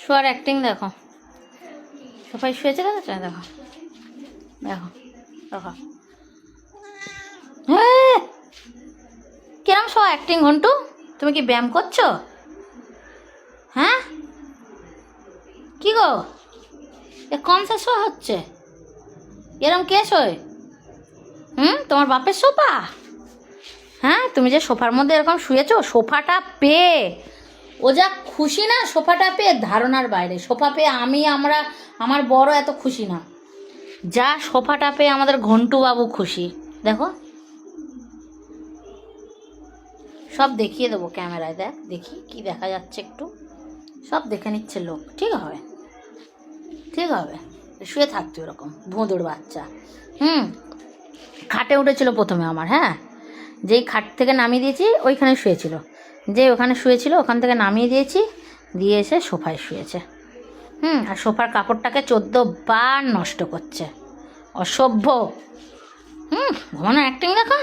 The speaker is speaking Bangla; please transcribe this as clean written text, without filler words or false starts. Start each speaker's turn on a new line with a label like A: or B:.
A: শোয়ার অ্যাক্টিং দেখো, সোফায় শুয়েছে, দেখো দেখো দেখো দেখো, হ্যাঁ কিরম শো অ্যাক্টিং ঘন্টু, তুমি কি ব্যায়াম করছো? হ্যাঁ কি গো, এ কম সে শো হচ্ছে, এরম কে শোয়? তোমার বাপের সোফা? হ্যাঁ তুমি যে সোফার মধ্যে এরকম শুয়েছো, সোফাটা পেয়ে ও যা খুশি না, সোফাটা পেয়ে ধারণার বাইরে। সোফা পেয়ে আমার বড় এত খুশি না, যা সোফাটা পেয়ে আমাদের ঘন্টু বাবু খুশি। দেখো সব দেখিয়ে দেবো ক্যামেরায়, দেখি কি দেখা যাচ্ছে, একটু সব দেখে নিচ্ছে লোক। ঠিক হবে ঠিক হবে, শুয়ে থাকতো এরকম ভোঁদুর বাচ্চা। খাটে উঠেছিল প্রথমে আমার, হ্যাঁ যেই খাট থেকে নামিয়ে দিয়েছি ওইখানে শুয়েছিল, যে ওখানে শুয়েছিল ওখান থেকে নামিয়ে দিয়েছি, দিয়ে এসে সোফায় শুয়েছে। আর সোফার কাপড়টাকে 14 বার নষ্ট করছে, অসভ্য। ঘুমানো অ্যাক্টিং দেখো।